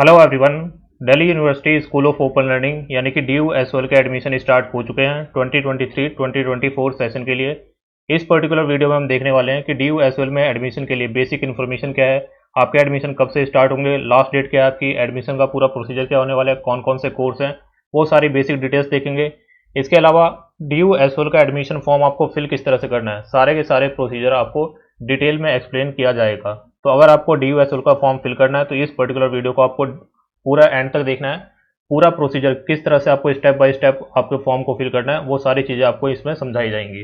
Hello everyone. Delhi university school of open learning यानी कि DU-SOL के एडमिशन स्टार्ट हो चुके हैं 2023-2024 सेशन के लिए। इस पर्टिकुलर वीडियो में हम देखने वाले हैं कि DU-SOL में एडमिशन के लिए बेसिक इन्फॉर्मेशन क्या है, आपके एडमिशन कब से स्टार्ट होंगे, लास्ट डेट क्या है, आपकी एडमिशन का पूरा प्रोसीजर क्या होने वाला है, कौन कौन से कोर्स हैं, वो सारी बेसिक डिटेल्स देखेंगे। इसके अलावा DU-SOL का एडमिशन फॉर्म आपको फिल किस तरह से करना है, सारे के सारे प्रोसीजर आपको डिटेल में एक्सप्लेन किया जाएगा। तो अगर आपको DU-SOL का फॉर्म फिल करना है तो इस पर्टिकुलर वीडियो को आपको पूरा एंड तक देखना है। पूरा प्रोसीजर किस तरह से आपको स्टेप बाय स्टेप आपके फॉर्म को फिल करना है, वो सारी चीज़ें आपको इसमें समझाई जाएंगी।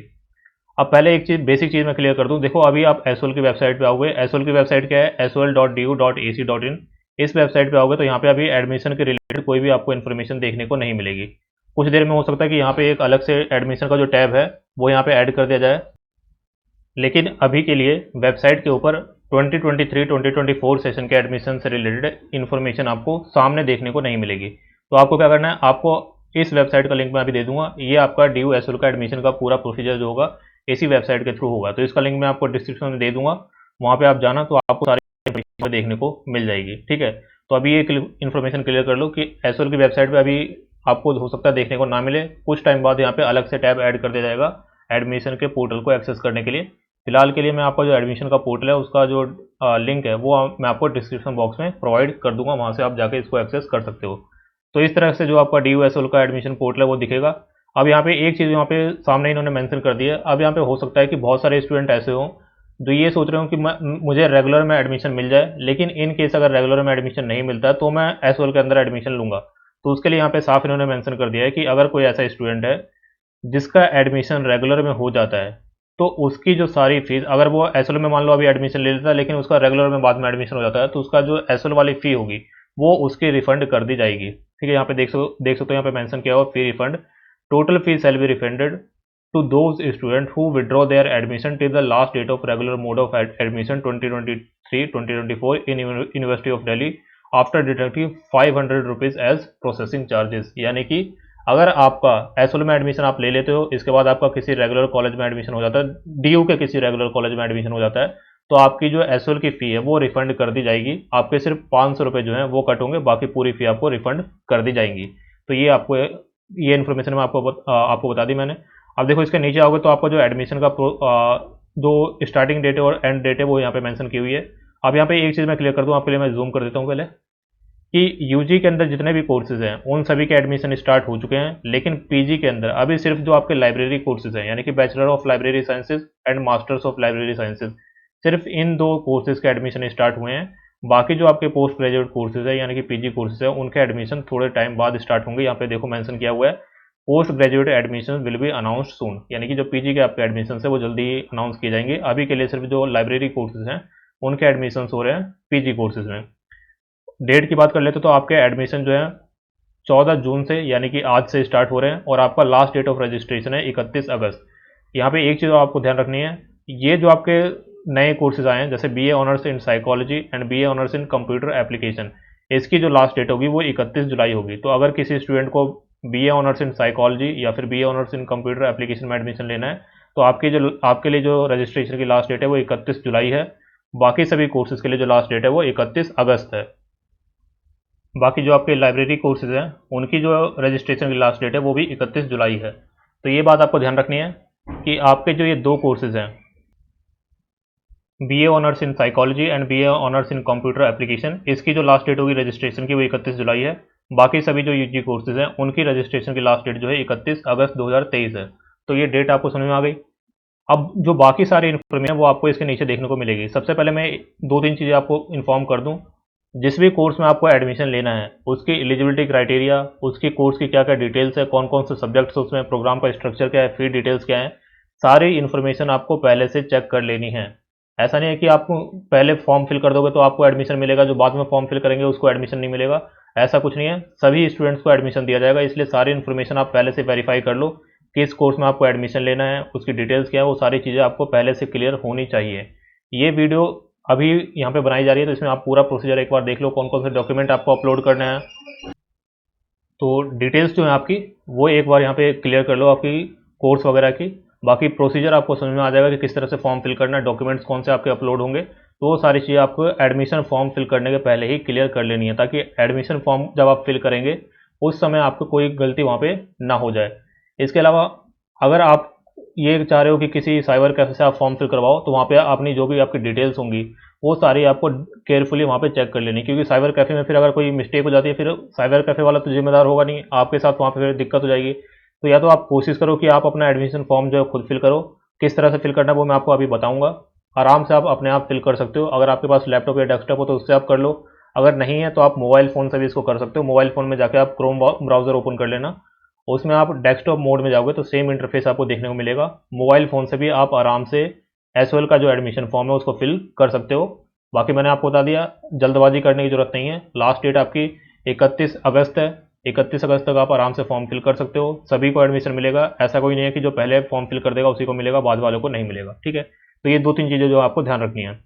अब पहले एक चीज़ बेसिक चीज़ मैं क्लियर कर दूं। देखो अभी आप एसओएल की वेबसाइट पे आओगे। एसओएल की वेबसाइट क्या है? sol.du.ac.in। इस वेबसाइट पे आओगे तो यहाँ पे अभी एडमिशन के रिलेटेड कोई भी आपको इन्फॉर्मेशन देखने को नहीं मिलेगी। कुछ देर में हो सकता है कि यहाँ पे एक अलग से एडमिशन का जो टैब है वो यहाँ पे ऐड कर दिया जाए, लेकिन अभी के लिए वेबसाइट के ऊपर 2023-2024 सेशन के एडमिशन से रिलेटेड इन्फॉर्मेशन आपको सामने देखने को नहीं मिलेगी। तो आपको क्या करना है, आपको इस वेबसाइट का लिंक मैं अभी दे दूंगा। ये आपका DU-SOL का एडमिशन का पूरा प्रोसीजर जो होगा इसी वेबसाइट के थ्रू होगा, तो इसका लिंक मैं आपको डिस्क्रिप्शन में दे दूंगा। वहाँ पे आप जाना तो आपको सारी इन्फॉर्मेशन देखने को मिल जाएगी। ठीक है, तो अभी ये इन्फॉर्मेशन क्लियर कर लो कि एसओएल की वेबसाइट पर अभी आपको हो सकता है देखने को ना मिले। कुछ टाइम बाद यहाँ पे अलग से टैब ऐड कर दिया जाएगा एडमिशन के पोर्टल को एक्सेस करने के लिए। फिलहाल के लिए मैं आपका जो एडमिशन का पोर्टल है उसका जो लिंक है वो मैं आपको डिस्क्रिप्शन बॉक्स में प्रोवाइड कर दूंगा, वहाँ से आप जाके इसको एक्सेस कर सकते हो। तो इस तरह से जो आपका DU-SOL का एडमिशन पोर्टल है वो दिखेगा। अब यहाँ पे एक चीज़ यहाँ पे सामने इन्होंने मेंशन कर दी है। अब यहाँ पे हो सकता है कि बहुत सारे स्टूडेंट ऐसे हों जो ये सोच रहे हो कि मुझे रेगुलर में एडमिशन मिल जाए, लेकिन इन केस अगर रेगुलर में एडमिशन नहीं मिलता है तो मैं एसओएल के अंदर एडमिशन लूँगा। तो उसके लिए यहाँ पे साफ इन्होंने मेंशन कर दिया है कि अगर कोई ऐसा स्टूडेंट है जिसका एडमिशन रेगुलर में हो जाता है तो उसकी जो सारी फीस, अगर वो एसएल में मान लो अभी एडमिशन ले लेता है लेकिन उसका रेगुलर में बाद में एडमिशन हो जाता है, तो उसका जो एसएल वाली फ़ी होगी वो उसकी रिफंड कर दी जाएगी। ठीक है, यहाँ पे देख सकते हो, यहाँ पे मेंशन किया हुआ fee refund. Total fee shall be refunded to those student who withdraw their admission till the last date of regular mode of admission 2023-2024 in university of Delhi after deducting 500 rupees as processing charges. यानी कि अगर आपका SOL में admission आप ले लेते हो, इसके बाद आपका किसी रेगुलर कॉलेज में एडमिशन हो जाता है, डीयू के किसी रेगुलर कॉलेज में एडमिशन हो जाता है, तो आपकी जो एसओएल की फ़ी है वो रिफंड कर दी जाएगी। आपके सिर्फ 500 रुपये जो है वो कट होंगे, बाकी पूरी फ़ी आपको रिफंड कर दी जाएंगी। तो ये आपको ये इन्फॉर्मेशन मैं आपको बता दी मैंने। अब देखो इसके नीचे आओगे तो आपका जो एडमिशन का जो स्टार्टिंग डेट है और एंड डेट है वो यहाँ पे मेंशन की हुई है। अब यहाँ पे एक चीज़ मैं क्लियर कर दूँ आपके लिए, मैं जूम कर देता हूँ पहले, कि यूजी के अंदर जितने भी कोर्सेज हैं उन सभी के एडमिशन स्टार्ट हो चुके हैं, लेकिन पीजी के अंदर अभी सिर्फ जो आपके लाइब्रेरी कोर्सेज हैं यानी कि bachelor of library sciences and masters of library sciences, सिर्फ इन दो कोर्सेज के एडमिशन स्टार्ट हुए हैं। बाकी जो आपके पोस्ट ग्रेजुएट कोर्सेज है यानी कि पीजी कोर्सेज है उनके एडमिशन थोड़े टाइम बाद स्टार्ट होंगे। यहाँ पे देखो मेंशन किया हुआ है post graduate admission will be announced soon, यानी कि जो पीजी के आपके एडमिशन है वो जल्दी ही अनाउंस किए जाएंगे। अभी के लिए सिर्फ जो लाइब्रेरी कोर्सेज हैं उनके एडमिशन हो रहे हैं पीजी कोर्सेज में। डेट की बात कर लेते तो आपके एडमिशन जो है 14 जून से यानी कि आज से स्टार्ट हो रहे हैं और आपका लास्ट डेट ऑफ रजिस्ट्रेशन है 31 अगस्त। यहाँ पे एक चीज़ आपको ध्यान रखनी है, ये जो आपके नए कोर्सेज आए हैं जैसे BA honours in psychology and BA honours in computer application, इसकी जो लास्ट डेट होगी वो 31 जुलाई होगी। तो अगर किसी स्टूडेंट को बीए ऑनर्स इन साइकोलॉजी या फिर BA honours in computer application में एडमिशन लेना है तो आपके लिए जो रजिस्ट्रेशन की लास्ट डेट है वो 31 जुलाई है। बाकी सभी कोर्सेज के लिए जो लास्ट डेट है वो 31 अगस्त है। बाकी जो आपके लाइब्रेरी कोर्सेज हैं उनकी जो रजिस्ट्रेशन की लास्ट डेट है वो भी 31 जुलाई है। तो ये बात आपको ध्यान रखनी है कि आपके जो ये दो कोर्सेज हैं BA honours in psychology and BA honours in computer application, इसकी जो लास्ट डेट होगी रजिस्ट्रेशन की वो 31 जुलाई है। बाकी सभी जो यूजी कोर्सेज हैं उनकी रजिस्ट्रेशन की लास्ट डेट जो है 31 अगस्त 2023 है। तो ये डेट आपको समझ में आ गई। अब जो बाकी सारी इन्फॉर्मेशन वो आपको इसके नीचे देखने को मिलेगी। सबसे पहले मैं दो तीन चीज़ें आपको इन्फॉर्म कर दूं। जिस भी कोर्स में आपको एडमिशन लेना है उसकी एलिजिबिलिटी क्राइटेरिया, उसकी कोर्स की क्या क्या डिटेल्स है, कौन कौन से सब्जेक्ट्स उसमें, प्रोग्राम का स्ट्रक्चर क्या है, फी डिटेल्स क्या है, सारी इन्फॉर्मेशन आपको पहले से चेक कर लेनी है। ऐसा नहीं है कि आप पहले फॉर्म फिल कर दोगे तो आपको एडमिशन मिलेगा, जो बाद में फॉर्म फिल करेंगे उसको एडमिशन नहीं मिलेगा। ऐसा कुछ नहीं है, सभी स्टूडेंट्स को एडमिशन दिया जाएगा। इसलिए सारी इन्फॉर्मेशन आप पहले से वेरीफाई कर लो, किस कोर्स में आपको एडमिशन लेना है, उसकी डिटेल्स क्या है, वो सारी चीज़ें आपको पहले से क्लियर होनी चाहिए। ये वीडियो अभी यहाँ पे बनाई जा रही है तो इसमें आप पूरा प्रोसीजर एक बार देख लो, कौन कौन से डॉक्यूमेंट आपको अपलोड करना है। तो डिटेल्स जो है आपकी वो एक बार यहाँ पे क्लियर कर लो आपकी कोर्स वगैरह की। बाकी प्रोसीजर आपको समझ में आ जाएगा कि किस तरह से फॉर्म फिल करना है, डॉक्यूमेंट्स कौन से आपके अपलोड होंगे, तो वो सारी चीज़ें आपको एडमिशन फॉर्म फिल करने के पहले ही क्लियर कर लेनी है, ताकि एडमिशन फॉर्म जब आप फिल करेंगे उस समय आपको कोई गलती वहाँ पे ना हो जाए। इसके अलावा अगर आप ये चाह रहे हो कि किसी साइबर कैफे से आप फॉर्म फिल करवाओ, तो वहाँ पे अपनी जो भी आपकी डिटेल्स होंगी वो सारी आपको केयरफुली वहाँ पे चेक कर लेनी, क्योंकि साइबर कैफे में फिर अगर कोई मिस्टेक हो जाती है, फिर साइबर कैफे वाला तो जिम्मेदार होगा नहीं, आपके साथ वहाँ पे फिर दिक्कत हो जाएगी। तो या तो आप कोशिश करो कि आप अपना एडमिशन फॉर्म जो है खुद फिल करो। किस तरह से फिल करना है वो मैं आपको अभी बताऊंगा। आराम से आप अपने आप फिल कर सकते हो। अगर आपके पास लैपटॉप या डेस्कटॉप हो तो उससे आप कर लो, अगर नहीं है तो आप मोबाइल फ़ोन से भी इसको कर सकते हो। मोबाइल फ़ोन में जाके आप क्रोम ब्राउज़र ओपन कर लेना, उसमें आप डेस्कटॉप मोड में जाओगे तो सेम इंटरफेस आपको देखने को मिलेगा। मोबाइल फ़ोन से भी आप आराम से एसओएल का जो एडमिशन फॉर्म है उसको फिल कर सकते हो। बाकी मैंने आपको बता दिया, जल्दबाजी करने की ज़रूरत नहीं है। लास्ट डेट आपकी 31 अगस्त है। 31 अगस्त तक आप आराम से फॉर्म फिल कर सकते हो। सभी को एडमिशन मिलेगा, ऐसा कोई नहीं है कि जो पहले फॉर्म फिल कर देगा उसी को मिलेगा, बाद वालों को नहीं मिलेगा। ठीक है, तो ये 2-3 चीज़ें जो आपको ध्यान रखनी है।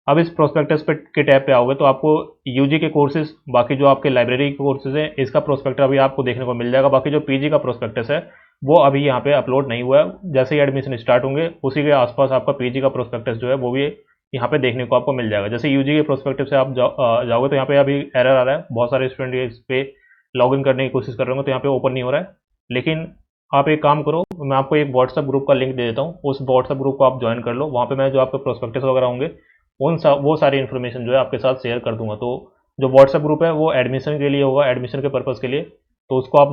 अब इस प्रोस्पेक्टस पे के टैब पे आओगे तो आपको यूजी के कोर्सेज, बाकी जो आपके लाइब्रेरी के कोर्सेज हैं, इसका प्रोस्पेक्टस अभी आपको देखने को मिल जाएगा। बाकी जो पीजी का प्रोस्पेक्टस है वो अभी यहाँ पे अपलोड नहीं हुआ है। जैसे ही एडमिशन स्टार्ट होंगे उसी के आसपास आपका पीजी का प्रोस्पेक्टस जो है वो भी यहाँ पे देखने को आपको मिल जाएगा। जैसे यूजी के प्रोस्पेक्टस से आप जाओगे तो यहाँ पे अभी एरर आ रहा है, बहुत सारे स्टूडेंट इस पे लॉग इन करने की कोशिश कर रहे होंगे तो यहाँ पे ओपन नहीं हो रहा है। लेकिन आप एक काम करो, मैं आपको एक व्हाट्सअप ग्रुप का लिंक दे देता हूँ, उस व्हाट्सअप ग्रुप को आप ज्वाइन कर लो। वहाँ पे मैं जो आपके प्रोस्पेक्टस वगैरह होंगे वो सारी इन्फॉर्मेशन जो है आपके साथ शेयर कर दूंगा। तो जो व्हाट्सएप ग्रुप है वो एडमिशन के लिए होगा, एडमिशन के पर्पज़ के लिए, तो उसको आप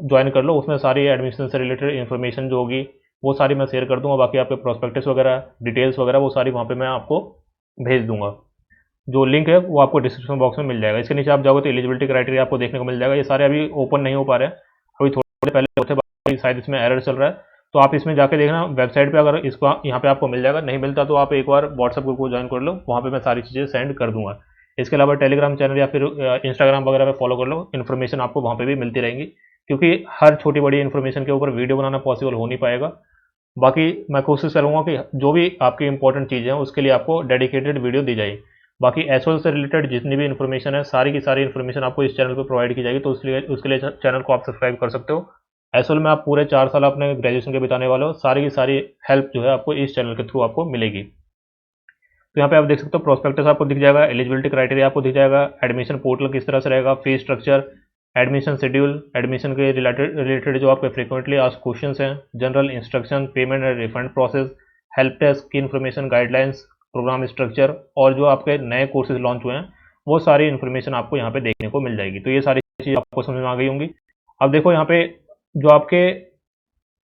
ज्वाइन कर लो। उसमें सारी एडमिशन से रिलेटेड इन्फॉर्मेशन जो होगी वो सारी मैं शेयर कर दूंगा। बाकी आपके प्रोस्पेक्टस वगैरह, डिटेल्स वगैरह वो सारी वहाँ पे मैं आपको भेज दूंगा। जो लिंक है वो आपको डिस्क्रिप्शन बॉक्स में मिल जाएगा। इसके नीचे आप जाओगे तो एलिजिबिलिटी क्राइटेरिया आपको देखने को मिल जाएगा। ये सारे अभी ओपन नहीं हो पा रहे हैं, अभी थोड़े पहले होते, बाकी शायद इसमें एरर चल रहा है। तो आप इसमें जाके देखना वेबसाइट पे, अगर इसको यहाँ पे आपको मिल जाएगा। नहीं मिलता तो आप एक बार व्हाट्सएप ग्रुप को ज्वाइन कर लो, वहाँ पे मैं सारी चीज़ें सेंड कर दूंगा। इसके अलावा टेलीग्राम चैनल या फिर इंस्टाग्राम वगैरह पे फॉलो कर लो, इन्फॉर्मेशन आपको वहाँ पे भी मिलती रहेंगी, क्योंकि हर छोटी बड़ी इन्फॉर्मेशन के ऊपर वीडियो बनाना पॉसिबल हो नहीं पाएगा। बाकी मैं कोशिश करूँगा कि जो भी आपकी इंपॉर्टेंट चीज़ें हैं उसके लिए आपको डेडिकेटेड वीडियो दी जाए। बाकी एसओएल से रिलेटेड जितनी भी इन्फॉर्मेशन है, सारी की सारी इन्फॉर्मेशन आपको इस चैनल पर प्रोवाइड की जाएगी, तो उसके लिए चैनल को आप सब्सक्राइब कर सकते हो। एसओएल में आप पूरे 4 साल अपने ग्रेजुएशन के बिताने वाले हो, सारी की सारी हेल्प जो है आपको इस चैनल के थ्रू आपको मिलेगी। तो यहाँ पे आप देख सकते हो प्रोस्पेक्टस आपको दिख जाएगा, एलिजिबिलिटी क्राइटेरिया आपको दिख जाएगा, एडमिशन पोर्टल किस तरह से रहेगा, fees structure, admission schedule, admission के रिलेटेड जो आपके फ्रिक्वेंटली आस्क्ड क्वेश्चंस हैं, general instruction, payment and refund process, help desk की इन्फॉर्मेशन, गाइडलाइंस, प्रोग्राम स्ट्रक्चर, और जो आपके नए कोर्सेज लॉन्च हुए हैं वो सारी इन्फॉर्मेशन आपको यहाँ पे देखने को मिल जाएगी। तो ये सारी चीज़ आपको समझ में आ गई होंगी। अब देखो यहाँ पे जो आपके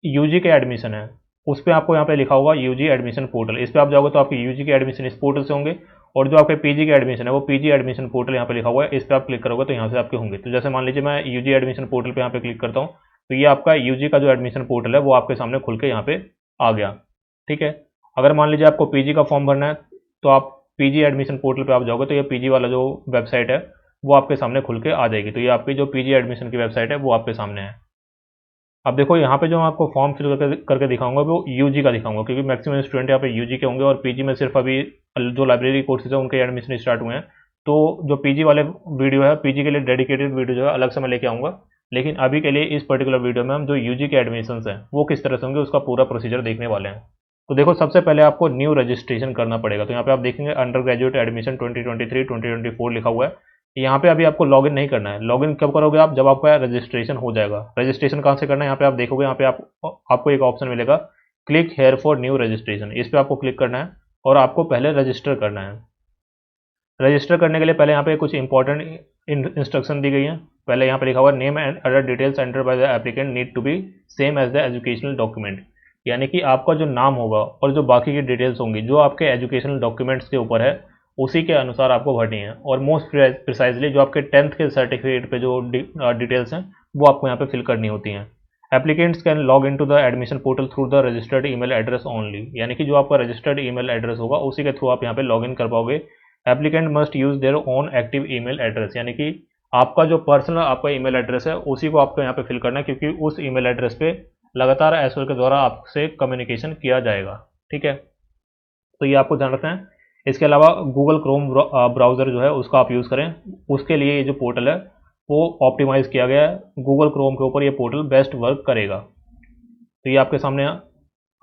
यूजी के एडमिशन है उस पर आपको यहाँ पे लिखा होगा यूजी एडमिशन पोर्टल। इस पर आप जाओगे तो आपके यूजी के एडमिशन इस पोर्टल से होंगे, और जो आपके पीजी के एडमिशन है वो पीजी एडमिशन पोर्टल यहाँ पे लिखा हुआ है, इस पर आप क्लिक करोगे तो यहाँ से आपके होंगे। तो जैसे मान लीजिए मैं यूजी एडमिशन पोर्टल पे यहाँ पे क्लिक करता हूँ, तो ये आपका यूजी का जो एडमिशन पोर्टल है वो आपके सामने खुल के यहाँ पे आ गया। ठीक है, अगर मान लीजिए आपको पीजी का फॉर्म भरना है तो आप पीजी एडमिशन पोर्टल पर आप जाओगे तो ये पीजी वाला जो वेबसाइट है वो आपके सामने खुल के आ जाएगी। तो ये आपकी जो पीजी एडमिशन की वेबसाइट है वो आपके सामने है। अब देखो यहाँ पे जो मैं आपको फॉर्म फिल करके दिखाऊंगा वो यूजी का दिखाऊंगा, क्योंकि मैक्सिमम स्टूडेंट यहाँ पे यूजी के होंगे, और पीजी में सिर्फ अभी जो लाइब्रेरी कोर्सेज है उनके एडमिशन स्टार्ट हुए हैं। तो जो पीजी वाले वीडियो है, पीजी के लिए डेडिकेटेड वीडियो जो है अलग से मैं लेके आऊँगा। लेकिन अभी के लिए इस पर्टिकुलर वीडियो में हम जो यूजी के एडमिशन हैं वो किस तरह से होंगे उसका पूरा प्रोसीजर देखने वाले हैं। तो देखो सबसे पहले आपको न्यू रजिस्ट्रेशन करना पड़ेगा। तो यहाँ पे आप देखेंगे अंडर ग्रेजुएट एडमिशन 2023-2024 लिखा हुआ है। यहाँ पे अभी आपको लॉगिन नहीं करना है। लॉगिन कब करोगे आप, जब आपका रजिस्ट्रेशन हो जाएगा। रजिस्ट्रेशन कहाँ से करना है, यहाँ पे आप देखोगे, यहाँ पे आपको एक ऑप्शन मिलेगा click here for new registration, इस पर आपको क्लिक करना है और आपको पहले रजिस्टर करना है। रजिस्टर करने के लिए पहले यहाँ पे कुछ इंपॉर्टेंट इंस्ट्रक्शन दी गई हैं। पहले यहाँ पे लिखा हुआ name and other details enter by the applicant need to be same as the educational document, यानी कि आपका जो नाम होगा और जो बाकी की डिटेल्स होंगी जो आपके एजुकेशनल डॉक्यूमेंट्स के ऊपर है उसी के अनुसार आपको भरनी है। और मोस्ट प्रिसाइजली जो आपके 10th के सर्टिफिकेट पे जो डिटेल्स हैं वो आपको यहाँ पे फिल करनी होती हैं। Applicants can log in to the admission portal through the registered email address only, यानी कि जो आपका रजिस्टर्ड ईमेल एड्रेस होगा उसी के थ्रू आप यहाँ पे लॉग इन कर पाओगे। Applicant must use their own active email address, यानी कि आपका जो पर्सनल आपका ईमेल एड्रेस है उसी को आपको यहाँ पे फिल करना है, क्योंकि उस ईमेल एड्रेस पे लगातार एसओएल के द्वारा आपसे कम्युनिकेशन किया जाएगा। ठीक है, तो ये आपको ध्यान रखना है। इसके अलावा गूगल क्रोम ब्राउज़र जो है उसका आप यूज़ करें, उसके लिए ये जो पोर्टल है वो ऑप्टिमाइज़ किया गया है। गूगल क्रोम के ऊपर ये पोर्टल बेस्ट वर्क करेगा। तो ये आपके सामने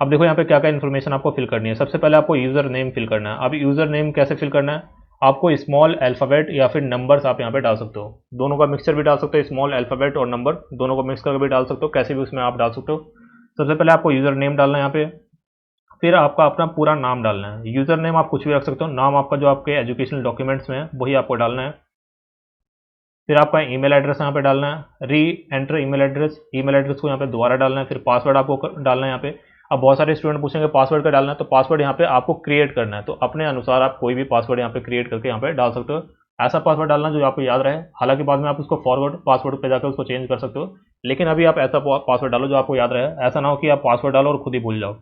अब देखो यहाँ पे क्या क्या इन्फॉर्मेशन आपको फिल करनी है। सबसे पहले आपको यूज़र नेम फिल करना है। अब यूज़र नेम कैसे फिल करना है, आपको स्मॉल अल्फ़ाबेट या फिर नंबर्स आप यहाँ पे डाल सकते हो, दोनों का मिक्सचर भी डाल सकते हो, स्मॉल अल्फ़ाबेट और नंबर दोनों को मिक्स करके भी डाल सकते हो, कैसे भी उसमें आप डाल सकते हो। सबसे पहले आपको यूज़र नेम डालना है यहाँ पे, फिर आपका अपना पूरा नाम डालना है। यूज़र नेम आप कुछ भी रख सकते हो, नाम आपका जो आपके एजुकेशनल डॉक्यूमेंट्स में है वही आपको डालना है। फिर आपका ईमेल एड्रेस यहाँ पे डालना है, री एंटर ईमेल एड्रेस को यहाँ पे दोबारा डालना है। फिर पासवर्ड आपको डालना है यहाँ पे। अब बहुत सारे स्टूडेंट पूछेंगे पासवर्ड का डालना है, तो पासवर्ड यहाँ पे आपको क्रिएट करना है, तो अपने अनुसार आप कोई भी पासवर्ड यहाँ पे क्रिएट करके यहाँ पे डाल सकते हो। ऐसा पासवर्ड डालना जो आपको याद रहे, हालांकि बाद में आप उसको फॉरवर्ड पासवर्ड पे जाकर उसको चेंज कर सकते हो, लेकिन अभी आप ऐसा पासवर्ड डालो जो आपको याद रहे। ऐसा ना हो कि आप पासवर्ड डालो और खुद ही भूल जाओ।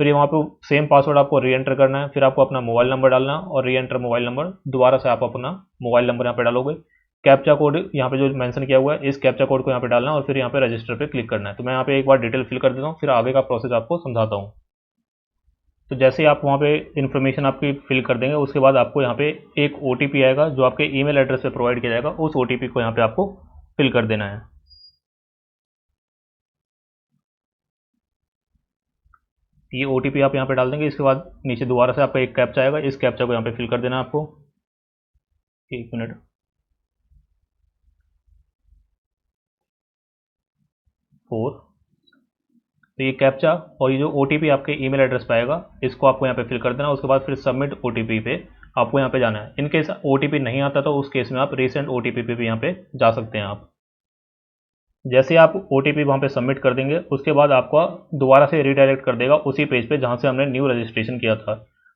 फिर ये वहाँ पे सेम पासवर्ड आपको री एंटर करना है। फिर आपको अपना मोबाइल नंबर डालना है और री एंटर मोबाइल नंबर, दोबारा से आप अपना मोबाइल नंबर यहाँ पे डालोगे। कैप्चा कोड यहाँ पे जो मेंशन किया हुआ है, इस कैप्चा कोड को यहाँ पे डालना है और फिर यहाँ पे रजिस्टर पे क्लिक करना है। तो मैं यहाँ पे एक बार डिटेल फिल कर देता हूँ, फिर आगे का प्रोसेस आपको समझाता हूँ। तो जैसे ही आप वहाँ पे इन्फॉर्मेशन आपकी फिल कर देंगे, उसके बाद आपको यहाँ पे एक OTP आएगा जो आपके ईमेल एड्रेस पे प्रोवाइड किया जाएगा, उस OTP को यहाँ पे आपको फिल कर देना है। ये OTP आप यहाँ पे डाल देंगे। इसके बाद नीचे दोबारा से आपका एक कैप्चा आएगा, इस कैप्चा को यहाँ पे फिल कर देना है आपको। एक मिनट, 4। तो ये कैप्चा और ये जो OTP आपके ईमेल एड्रेस पे आएगा, इसको आपको यहाँ पे फिल कर देना। उसके बाद फिर सबमिट OTP पे आपको यहाँ पे जाना है। इन केस OTP नहीं आता तो उस केस में आप रीसेंट OTP पे भी यहाँ पे जा सकते हैं आप। जैसे आप OTP वहाँ पे सबमिट कर देंगे, उसके बाद आपका दोबारा से रीडायरेक्ट कर देगा उसी पेज पे जहाँ से हमने न्यू रजिस्ट्रेशन किया था।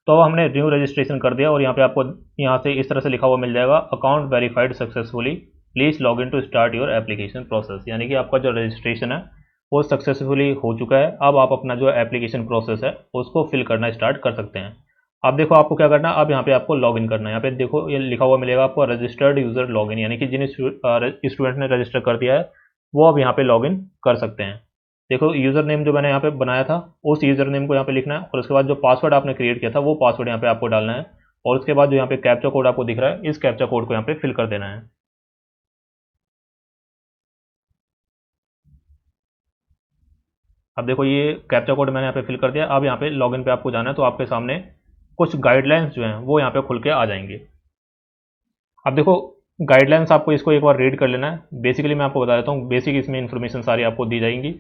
तो हमने न्यू रजिस्ट्रेशन कर दिया और यहाँ पे आपको यहाँ से इस तरह से लिखा हुआ मिल जाएगा, account verified successfully, please log in to start your application process. यानी कि आपका जो रजिस्ट्रेशन है वो सक्सेसफुली हो चुका है। अब आप अपना जो एप्लीकेशन प्रोसेस है उसको फिल करना स्टार्ट कर सकते हैं। अब देखो आपको क्या करना है, अब यहाँ पे आपको लॉगिन करना है। यहाँ पे देखो ये लिखा हुआ मिलेगा आपको रजिस्टर्ड यूज़र लॉगिन, यानी कि जिन स्टूडेंट ने रजिस्टर कर दिया है वो अब यहाँ पे लॉगिन कर सकते हैं। देखो यूज़र नेम जो मैंने यहाँ पे बनाया था उस यूज़र नेम को यहाँ पे लिखना है और उसके बाद जो पासवर्ड आपने क्रिएट किया था वो पासवर्ड यहाँ पे आपको डालना है और उसके बाद जो यहाँ पे कैप्चा कोड आपको दिख रहा है, इस कैप्चा कोड को यहाँ पे फिल कर देना है। अब देखो ये कैप्चा कोड मैंने यहाँ पे फिल कर दिया। अब यहाँ पे लॉगिन पे आपको जाना है, तो आपके सामने कुछ गाइडलाइंस जो हैं वो यहाँ पे खुल के आ जाएंगे। अब देखो गाइडलाइंस आपको इसको एक बार रीड कर लेना है। बेसिकली मैं आपको बता देता हूँ, बेसिक इसमें इन्फॉर्मेशन सारी आपको दी जाएंगी,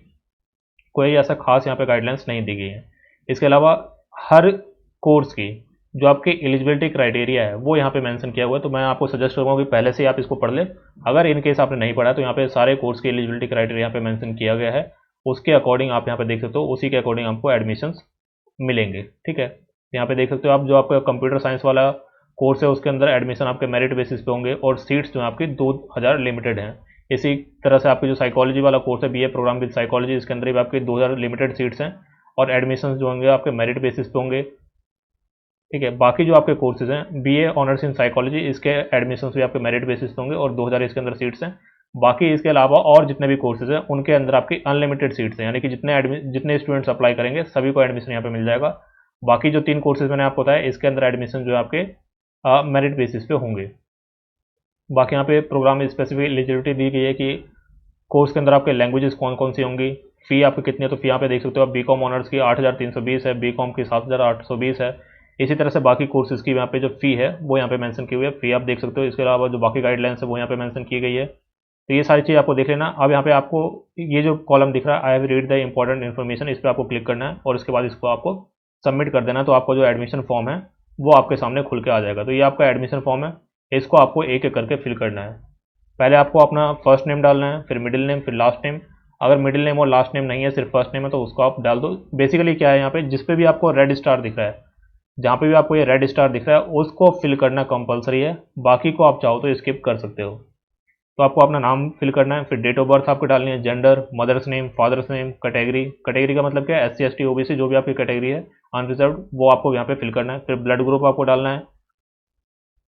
कोई ऐसा खास यहाँ पे गाइडलाइंस नहीं दी गई है। इसके अलावा हर कोर्स की जो आपके एलिजिबिलिटी क्राइटेरिया है वो यहाँ पे मेंशन किया हुआ है, तो मैं आपको सजेस्ट करूँगा कि पहले से आप इसको पढ़ लें। अगर इन केस आपने नहीं पढ़ा तो यहाँ पे सारे कोर्स की एलिजिबिलिटी क्राइटेरिया यहाँ पे मेंशन किया गया है, उसके अकॉर्डिंग आप यहाँ पे देख सकते हो, उसी के अकॉर्डिंग आपको एडमिशन्स मिलेंगे। ठीक है, यहाँ पे देख सकते हो आप, जो आपका कंप्यूटर साइंस वाला कोर्स है उसके अंदर एडमिशन आपके मेरिट बेसिस पे होंगे और सीट्स जो है आपकी 2000 लिमिटेड हैं। इसी तरह से आपकी जो साइकोलॉजी वाला कोर्स है, BA प्रोग्राम विद साइकोलॉजी, इसके अंदर भी आपके 2000 लिमिटेड सीट्स हैं और एडमिशन जो होंगे आपके मेरिट बेसिस पे होंगे। ठीक है, बाकी जो आपके कोर्सेज हैं, BA ऑनर्स इन साइकोलॉजी, इसके एडमिशन भी आपके मेरिट बेसिस पे होंगे और 2000 इसके अंदर सीट्स हैं। बाकी इसके अलावा और जितने भी कोर्सेज हैं उनके अंदर आपकी अनलिमिटेड सीट्स हैं, यानी कि जितने स्टूडेंट्स अप्लाई करेंगे सभी को एडमिशन यहाँ पे मिल जाएगा। बाकी जो 3 कोर्सेज मैंने आपको बताया इसके अंदर एडमिशन जो है आपके मेरिट बेसिस पे होंगे। बाकी यहाँ पे प्रोग्राम स्पेसिफिक एलिजिबिलिटी दी गई है कि कोर्स के अंदर आपके लैंग्वेजेस कौन कौन सी होंगी, फ़ी आपकी कितनी है, तो फ़ी यहाँ पे देख सकते हो आप, BCom ऑनर्स की 8320 है, BCom की 7820 है। इसी तरह से बाकी कोर्सेज की यहाँ पे जो फ़ी है वो यहाँ पे मेंशन की हुई है, फ़ी आप देख सकते हो। इसके अलावा जो बाकी गाइडलाइंस है वो यहाँ पे मेंशन की गई है, तो ये सारी चीज़ आपको देख लेना। अब यहाँ पे आपको ये जो कॉलम दिख रहा है, I have read the important information, इस पर आपको क्लिक करना है और इसके बाद इसको आपको सबमिट कर देना। तो आपको जो एडमिशन फॉर्म है वो आपके सामने खुल के आ जाएगा। तो ये आपका एडमिशन फॉर्म है, इसको आपको एक एक करके फिल करना है। पहले आपको अपना फर्स्ट नेम डालना है, फिर मिडिल नेम, फिर लास्ट नेम। अगर मिडिल नेम और लास्ट नेम नहीं है, सिर्फ फर्स्ट नेम है, तो उसको आप डाल दो। बेसिकली क्या है, यहाँ पे जिस पे भी आपको रेड स्टार दिख रहा है, जहाँ पे भी आपको ये रेड स्टार दिख रहा है उसको फिल करना कंपलसरी है, बाकी को आप चाहो तो स्किप कर सकते हो। तो आपको अपना नाम फिल करना है, फिर डेट ऑफ बर्थ आपको डालनी है, gender, mother's name, father's name, category, category का मतलब क्या है, SC ST OBC जो भी आपकी कैटेगरी है अनरिजर्व, वो आपको यहाँ पे फिल करना है। फिर ब्लड ग्रुप आपको डालना है।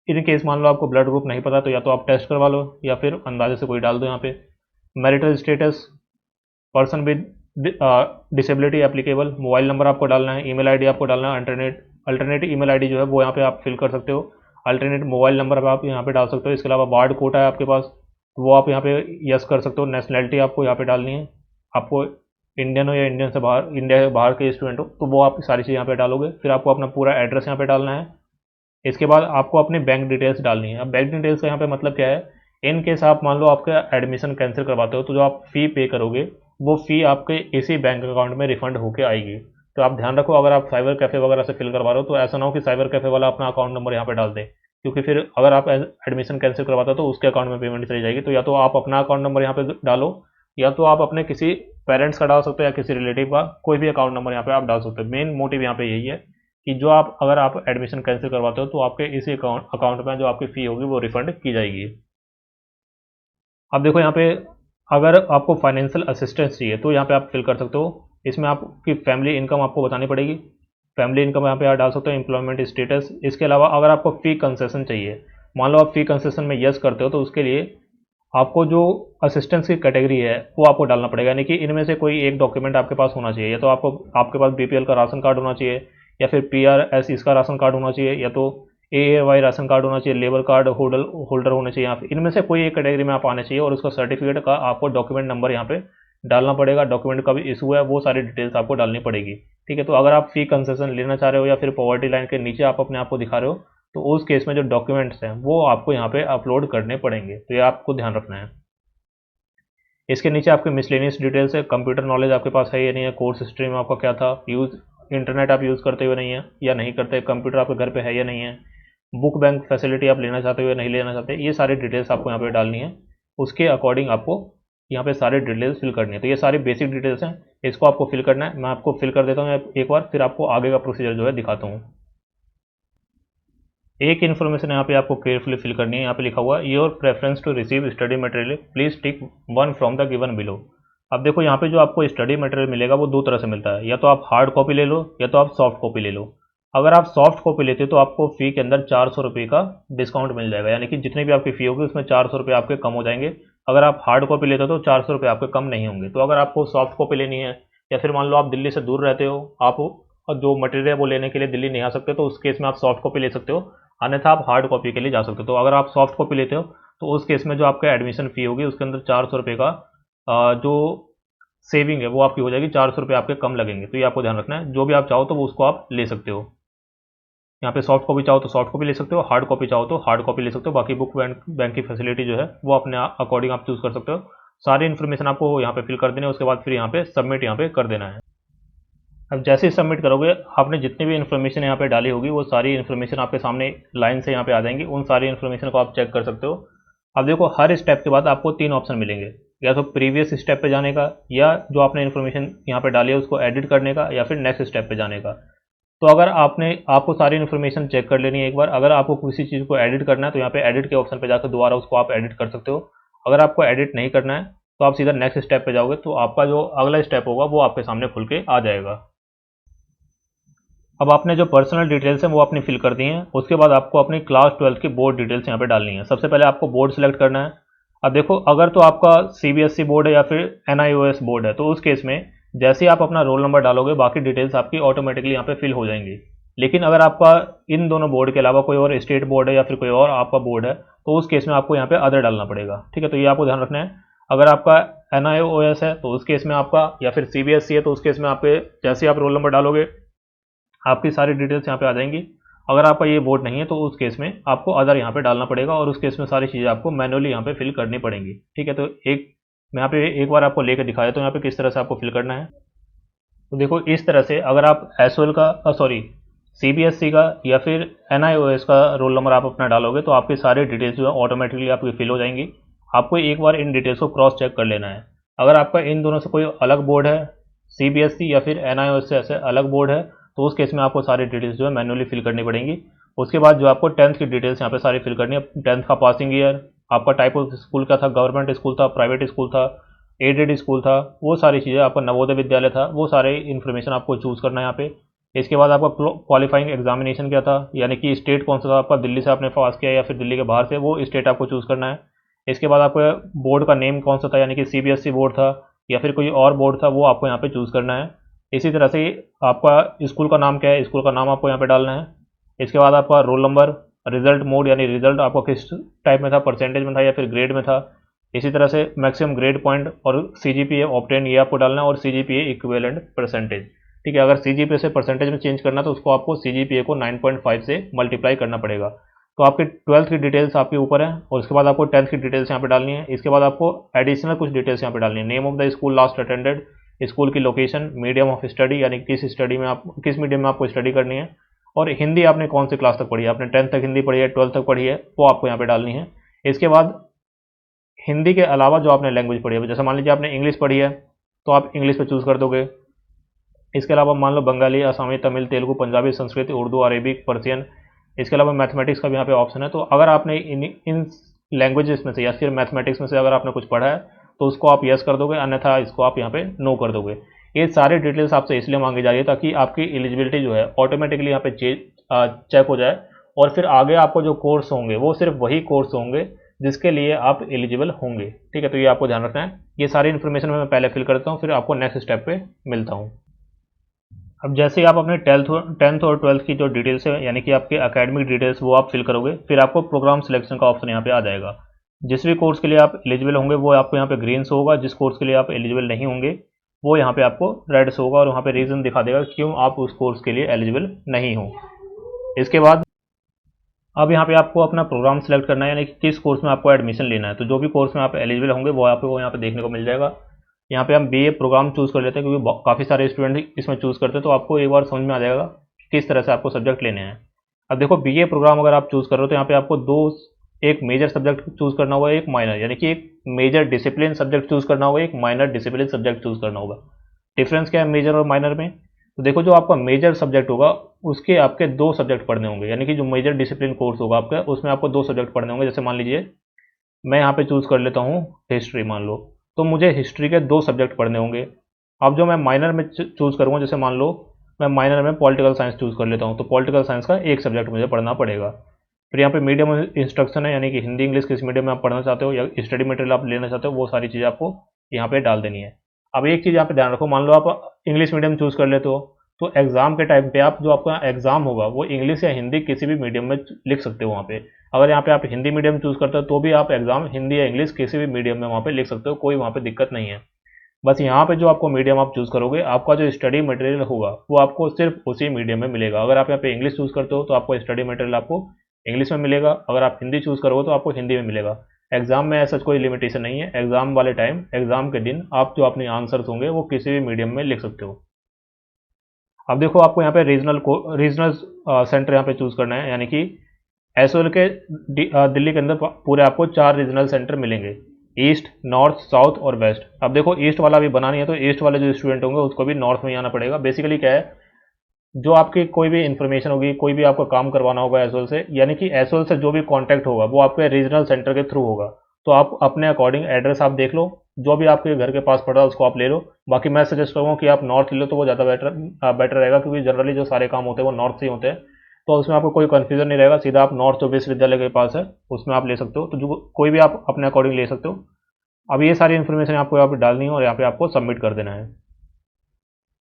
इन केस मान लो आपको ब्लड ग्रुप नहीं पता तो या तो आप टेस्ट करवा लो या फिर अंदाजे से कोई डाल दो यहाँ पे। Marital status, person with disability applicable, mobile number आपको डालना है, ईमेल आईडी आपको डालना है, अल्टरनेट ईमेल आईडी जो है वो यहाँ पे आप फिल कर सकते हो, अल्टरनेट मोबाइल नंबर आप यहाँ पे डाल सकते हो। इसके अलावा वार्ड कोटा है आपके पास, वो आप यहाँ पे यस कर सकते हो। नेशनैलिटी आपको यहाँ पे डालनी है, आपको इंडियन हो या इंडियन से बाहर, इंडिया के बाहर के स्टूडेंट हो, तो वो आप सारी चीज़ यहाँ पे डालोगे। फिर आपको अपना पूरा एड्रेस यहाँ पे डालना है। इसके बाद आपको अपनी बैंक डिटेल्स डालनी है। अब बैंक डिटेल्स का यहाँ पे मतलब क्या है, इन केस आप मान लो आपका एडमिशन कैंसिल करवाते हो, तो जो आप फ़ी पे करोगे वो फ़ी आपके इसी बैंक अकाउंट में रिफंड होके आएगी। तो आप ध्यान रखो, अगर आप साइबर कैफ़े वगैरह से फिल करवा रहे हो तो ऐसा ना हो कि साइबर कैफ़े वाला अपना अकाउंट नंबर यहाँ पे डाल दे, क्योंकि फिर अगर आप एडमिशन कैंसिल करवाते हो तो उसके अकाउंट में पेमेंट चली जाएगी। तो या तो आप अपना अकाउंट नंबर यहाँ पे डालो, या तो आप अपने किसी पेरेंट्स का डाल सकते हो या किसी रिलेटिव का कोई भी अकाउंट नंबर यहाँ पे आप डाल सकते हो। मेन मोटिव यहाँ पे यही है कि जो आप अगर आप एडमिशन कैंसिल करवाते हो तो आपके इसी अकाउंट में जो आपकी फ़ी होगी वो रिफंड की जाएगी। अब देखो यहाँ पे अगर आपको फाइनेंशियल असिस्टेंस चाहिए तो यहाँ पे आप फिल कर सकते हो। इसमें आपकी फैमिली इनकम आपको बतानी पड़ेगी। फैमिली इनकम यहाँ पे आप डाल सकते हो, एम्प्लॉयमेंट स्टेटस। इसके अलावा अगर आपको फ़ी कंसेशन चाहिए, मान लो आप फ़ी कंसेशन में यस करते हो, तो उसके लिए आपको जो असिस्टेंस की कैटेगरी है वो आपको डालना पड़ेगा। यानी कि इनमें से कोई एक डॉक्यूमेंट आपके पास होना चाहिए, या तो आपके पास बीपीएल का राशन कार्ड होना चाहिए, या फिर पीआरएस इसका राशन कार्ड होना चाहिए, या तो एएवाई राशन कार्ड होना चाहिए, लेबर कार्ड होल्डर होना चाहिए। आप इनमें से कोई एक कैटेगरी में आप आने चाहिए, और उसका सर्टिफिकेट का आपको डॉक्यूमेंट नंबर यहाँ पे डालना पड़ेगा। डॉक्यूमेंट का भी इशू है, वो सारी डिटेल्स आपको डालनी पड़ेगी। ठीक है, तो अगर आप फ़ी कंसेशन लेना चाह रहे हो या फिर पॉवर्टी लाइन के नीचे आप अपने आप को दिखा रहे हो, तो उस केस में जो डॉक्यूमेंट्स हैं वो आपको यहाँ पे अपलोड करने पड़ेंगे। तो ये आपको ध्यान रखना है। इसके नीचे आपके मिसलेनियस डिटेल्स है, कंप्यूटर नॉलेज आपके पास है या नहीं है, कोर्स स्ट्रीम आपका क्या था, यूज़ इंटरनेट आप यूज़ करते हुए नहीं है या नहीं करते, कंप्यूटर आपके घर पे है या नहीं है, बुक बैंक फैसिलिटी आप लेना चाहते हो या नहीं लेना चाहते, ये सारी डिटेल्स आपको यहाँ पे डालनी है। उसके अकॉर्डिंग आपको यहाँ पे सारे डिटेल्स फिल करनी है। तो ये सारी बेसिक डिटेल्स हैं, इसको आपको फिल करना है। मैं आपको फिल कर देता हूँ एक बार, फिर आपको आगे का प्रोसीजर जो है दिखाता हूँ। एक इन्फॉर्मेशन यहाँ पे आपको केयरफुली फिल करनी है। यहाँ पे लिखा हुआ है your preference to receive study material, please tick one from the given below. अब देखो यहाँ पे जो आपको स्टडी मटेरियल मिलेगा वो दो तरह से मिलता है, या तो आप हार्ड कॉपी ले लो या तो आप सॉफ्ट कॉपी ले लो। अगर आप सॉफ्ट कॉपी लेते हो तो आपको फ़ी के अंदर 400 रुपये का डिस्काउंट मिल जाएगा, यानी कि जितनी भी आपकी फ़ी होगी उसमें 400 रुपये आपके कम हो जाएंगे। अगर आप हार्ड कॉपी लेते हो तो 400 रुपये आपके कम नहीं होंगे। तो अगर आपको सॉफ्ट कॉपी लेनी है, या फिर मान लो आप दिल्ली से दूर रहते हो, आप जो मटेरियल है वो लेने के लिए दिल्ली नहीं आ सकते, तो उस केस में आप सॉफ्ट कॉपी ले सकते हो, अन्यथा आप हार्ड कॉपी के लिए जा सकते हो। तो अगर आप सॉफ्ट कॉपी लेते हो तो उस केस में जो आपका एडमिशन फ़ी होगी उसके अंदर 400 रुपये का जो सेविंग है वो आपकी हो जाएगी, 400 रुपये आपके कम लगेंगे। तो ये आपको ध्यान रखना है। जो भी आप चाहो तो वो उसको आप ले सकते हो। यहाँ पे सॉफ्ट कॉपी चाहो तो सॉफ्ट कॉपी ले सकते हो, हार्ड कॉपी चाहो तो हार्ड कॉपी ले सकते हो। बाकी बुक बैंक की फैसिलिटी जो है वो अपने अकॉर्डिंग आप चूज़ कर सकते हो। सारी इन्फॉर्मेशन आपको यहाँ पे फिल कर देना है, उसके बाद फिर यहाँ पे सबमिट यहाँ पे कर देना है। अब जैसे ही सबमिट करोगे, आपने जितनी भी इन्फॉर्मेशन यहाँ पे डाली होगी वो सारी इन्फॉर्मेशन आपके सामने लाइन से यहाँ पे आ जाएंगी। उन सारी इन्फॉर्मेशन को आप चेक कर सकते हो। अब देखो, हर स्टेप के बाद आपको 3 ऑप्शन मिलेंगे, या तो प्रीवियस स्टेप पे जाने का, या जो आपने इन्फॉर्मेशन यहाँ पे डाली है उसको एडिट करने का, या फिर नेक्स्ट स्टेप पे जाने का। तो अगर आपको सारी इन्फॉर्मेशन चेक कर लेनी है एक बार। अगर आपको किसी चीज़ को एडिट करना है तो यहाँ पे एडिट के ऑप्शन पे जाकर दोबारा उसको आप एडिट कर सकते हो। अगर आपको एडिट नहीं करना है तो आप सीधा नेक्स्ट स्टेप पे जाओगे, तो आपका जो अगला स्टेप होगा वो आपके सामने खुल के आ जाएगा। अब आपने जो पर्सनल डिटेल्स हैं वो अपनी फिल कर दी हैं। उसके बाद आपको अपनी क्लास 12 की बोर्ड डिटेल्स यहाँ पे डालनी है। सबसे पहले आपको बोर्ड सेलेक्ट करना है। अब देखो, अगर तो आपका सीबीएसई बोर्ड है या फिर एनआईओएस बोर्ड है, तो उस केस में जैसे ही आप अपना रोल नंबर डालोगे बाकी डिटेल्स आपकी ऑटोमेटिकली यहाँ पे फिल हो जाएंगी। लेकिन अगर आपका इन दोनों बोर्ड के अलावा कोई और स्टेट बोर्ड है या फिर कोई और आपका बोर्ड है, तो उस केस में आपको यहाँ पे अदर डालना पड़ेगा। ठीक है, तो ये आपको ध्यान रखना है। अगर आपका एनआईओएस है तो उस केस में आपका, या फिर सीबीएसई है तो उस केस में आपके जैसे ही आप रोल नंबर डालोगे आपकी सारी डिटेल्स यहाँ पे आ जाएंगी। अगर आपका ये बोर्ड नहीं है तो उस केस में आपको अदर यहाँ पे डालना पड़ेगा, और उस केस में सारी चीज़ें आपको मैनुअली यहाँ पे फिल करनी पड़ेंगी। ठीक है, तो मैं यहाँ पे एक बार आपको लेकर दिखाया तो यहाँ पे किस तरह से आपको फिल करना है। तो देखो, इस तरह से अगर आप एसओएल का सीबीएसई का या फिर एनआईओएस का रोल नंबर आप अपना डालोगे तो आपकी सारी डिटेल्स जो है ऑटोमेटिकली आपकी फिल हो जाएंगी। आपको एक बार इन डिटेल्स को क्रॉस चेक कर लेना है। अगर आपका इन दोनों से कोई अलग बोर्ड है, सीबीएसई या फिर एनआईओएस से ऐसे अलग बोर्ड है, तो उस केस में आपको सारी डिटेल्स जो है मैनुअली फिल करनी पड़ेंगी। उसके बाद जो आपको 10th की डिटेल्स यहाँ पे सारी फिल करनी है। 10th का पासिंग ईयर, आपका टाइप ऑफ स्कूल क्या था, गवर्नमेंट स्कूल था, प्राइवेट स्कूल था, एडेड स्कूल था, वो सारी चीज़ें, आपका नवोदय विद्यालय था, वो सारे इन्फॉर्मेशन आपको चूज़ करना है यहाँ पे। इसके बाद आपका क्वालिफाइंग एग्जामिनेशन क्या था, यानी कि स्टेट कौन सा था आपका, दिल्ली से आपने पास किया या फिर दिल्ली के बाहर से, वो स्टेट आपको चूज़ करना है। इसके बाद आपको बोर्ड का नेम कौन सा था, यानी कि सीबीएसई बोर्ड था या फिर कोई और बोर्ड था, वो आपको यहाँ पे चूज़ करना है। इसी तरह से आपका स्कूल का नाम क्या है, स्कूल का नाम आपको यहाँ पे डालना है। इसके बाद आपका रोल नंबर, रिजल्ट मोड यानी रिजल्ट आपको किस टाइप में था, परसेंटेज में था या फिर ग्रेड में था, इसी तरह से मैक्सिमम ग्रेड पॉइंट और CGPA ऑब्टेन ये आपको डालना है, और CGPA इक्विवेलेंट परसेंटेज। ठीक है, अगर CGPA से परसेंटेज में चेंज करना तो उसको आपको CGPA को 9.5 से मल्टीप्लाई करना पड़ेगा। तो आपकी 12th की डिटेल्स आपके ऊपर है, और उसके बाद आपको 10th की डिटेल्स यहाँ पे डालनी है। इसके बाद आपको एडिशनल कुछ डिटेल्स यहाँ पे डालनी है। Name of the school last attended, school की लोकेशन, मीडियम ऑफ स्टडी यानी किस स्टडी में आप किस मीडियम में आपको स्टडी करनी है, और हिंदी आपने कौन सी क्लास तक पढ़ी है, आपने 10th तक हिंदी पढ़ी है, 12th तक पढ़ी है, वो आपको यहाँ पे डालनी है। इसके बाद हिंदी के अलावा जो आपने लैंग्वेज पढ़ी है, जैसे मान लीजिए आपने इंग्लिश पढ़ी है तो आप इंग्लिश पे चूज़ कर दोगे। इसके अलावा मान लो बंगाली, असमी, तमिल, तेलुगु, पंजाबी, संस्कृत, उर्दू, अरेबिक, पर्शियन, इसके अलावा मैथमेटिक्स का भी यहाँ पे ऑप्शन है। तो अगर आपने इन लैंग्वेजेस में से या फिर मैथमेटिक्स में से अगर आपने कुछ पढ़ा है तो उसको आप यस कर दोगे, अन्यथा इसको आप यहाँ पे नो कर दोगे। ये सारी डिटेल्स आपसे इसलिए मांगी जा रही है ताकि आपकी एलिजिबिलिटी जो है ऑटोमेटिकली यहाँ पे चेक हो जाए, और फिर आगे आपको जो कोर्स होंगे वो सिर्फ वही कोर्स होंगे जिसके लिए आप एलिजिबल होंगे। ठीक है, तो ये आपको ध्यान रखना है। ये सारी इन्फॉर्मेशन मैं पहले फिल करता हूँ, फिर आपको नेक्स्ट स्टेप पे मिलता हूँ। अब जैसे ही आप अपने 10th और 12th की जो डिटेल्स है यानी कि आपके एकेडमिक डिटेल्स वो आप फिल करोगे, फिर आपको प्रोग्राम सिलेक्शन का ऑप्शन यहाँ पे आ जाएगा। जिस भी कोर्स के लिए आप एलिजिबल होंगे वो आपको यहाँ पे ग्रीन शो होगा, जिस कोर्स के लिए आप एलिजिबल नहीं होंगे वो यहाँ पे आपको रेड शो होगा, और वहाँ पे रीज़न दिखा देगा क्यों आप उस कोर्स के लिए एलिजिबल नहीं हो। इसके बाद अब यहाँ पे आपको अपना प्रोग्राम सेलेक्ट करना है, यानी कि किस कोर्स में आपको एडमिशन लेना है। तो जो भी कोर्स में आप एलिजिबल होंगे वो आपको यहाँ पे देखने को मिल जाएगा। यहाँ पे हम BA प्रोग्राम चूज़ कर लेते हैं क्योंकि काफ़ी सारे स्टूडेंट इसमें चूज़ करते हैं, तो आपको एक बार समझ में आ जाएगा किस तरह से आपको सब्जेक्ट लेने हैं। अब देखो BA प्रोग्राम अगर आप चूज़ कर रहे हो तो यहाँ पे आपको एक मेजर सब्जेक्ट चूज़ करना होगा, एक माइनर, यानी कि एक मेजर डिसिप्लिन सब्जेक्ट चूज़ करना होगा, एक माइनर डिसिप्लिन सब्जेक्ट चूज़ करना होगा। डिफरेंस क्या है मेजर और माइनर में? तो देखो, जो आपका मेजर सब्जेक्ट होगा उसके आपके 2 सब्जेक्ट पढ़ने होंगे, यानी कि जो मेजर डिसिप्लिन कोर्स होगा आपका उसमें आपको 2 सब्जेक्ट पढ़ने होंगे। जैसे मान लीजिए मैं यहाँ पे चूज़ कर लेता हूँ हिस्ट्री, मान लो, तो मुझे हिस्ट्री के 2 सब्जेक्ट पढ़ने होंगे। अब जो मैं माइनर में चूज़ करूँगा, जैसे मान लो मैं माइनर में पॉलिटिकल साइंस चूज़ कर लेता हूँ, तो पॉलिटिकल साइंस का 1 सब्जेक्ट मुझे पढ़ना पड़ेगा। फिर यहाँ पे मीडियम इंस्ट्रक्शन है, यानी कि हिंदी इंग्लिश किस मीडियम में आप पढ़ना चाहते हो या स्टडी मटेरियल आप लेना चाहते हो, वो सारी चीज़ें आपको यहाँ पे डाल देनी है। अब एक चीज़ यहाँ पे ध्यान रखो, मान लो आप इंग्लिश मीडियम चूज़ कर लेते हो तो एग्ज़ाम के टाइम पे आप जो आपका एग्ज़ाम होगा वो इंग्लिश या हिंदी किसी भी मीडियम में लिख सकते हो वहाँ पे। अगर यहाँ पे आप हिंदी मीडियम चूज़ करते हो तो भी आप एग्ज़ाम हिंदी या इंग्लिश किसी भी मीडियम में वहाँ पे लिख सकते हो, कोई वहाँ पे दिक्कत नहीं है। बस यहाँ पे जो आपको मीडियम आप चूज़ करोगे, आपका जो स्टडी मटेरियल होगा वो आपको सिर्फ उसी मीडियम में मिलेगा। अगर आप यहाँ पे इंग्लिश चूज़ करते हो तो आपको स्टडी मटेरियल आपको इंग्लिश में मिलेगा, अगर आप हिंदी चूज़ करोगे तो आपको हिंदी में मिलेगा। एग्ज़ाम में ऐसा कोई लिमिटेशन नहीं है, एग्ज़ाम वाले टाइम, एग्ज़ाम के दिन आप जो अपने आंसर्स होंगे वो किसी भी मीडियम में लिख सकते हो। अब देखो, आपको यहाँ पे रीजनल सेंटर यहाँ पे चूज़ करना है, यानी कि एसओएल के दिल्ली के अंदर पूरे आपको 4 रीजनल सेंटर मिलेंगे, ईस्ट, नॉर्थ, साउथ और वेस्ट। अब देखो, ईस्ट वाला भी बना नहीं है तो ईस्ट वाले जो स्टूडेंट होंगे उसको भी नॉर्थ में ही आना पड़ेगा। बेसिकली क्या है, जो आपकी कोई भी इन्फॉर्मेशन होगी, कोई भी आपको काम करवाना होगा एसओएल से, यानी कि एसओएल से जो भी कॉन्टैक्ट होगा वो आपके रीजनल सेंटर के थ्रू होगा। तो आप अपने अकॉर्डिंग एड्रेस आप देख लो, जो भी आपके घर के पास पड़ा है उसको आप ले लो। बाकी मैं सजेस्ट करूँगा कि आप नॉर्थ ले लो तो वो ज़्यादा बेटर रहेगा, क्योंकि जनरली जो सारे काम होते हैं वो नॉर्थ से ही होते हैं, तो उसमें आपको कोई कन्फ्यूजन नहीं रहेगा। सीधा आप नॉर्थ जो विश्वविद्यालय के पास है उसमें आप ले सकते हो, तो जो कोई भी आप अपने अकॉर्डिंग ले सकते हो। अब ये सारी इन्फॉर्मेशन आपको यहाँ पे डालनी है और यहाँ पे आपको सबमिट कर देना है।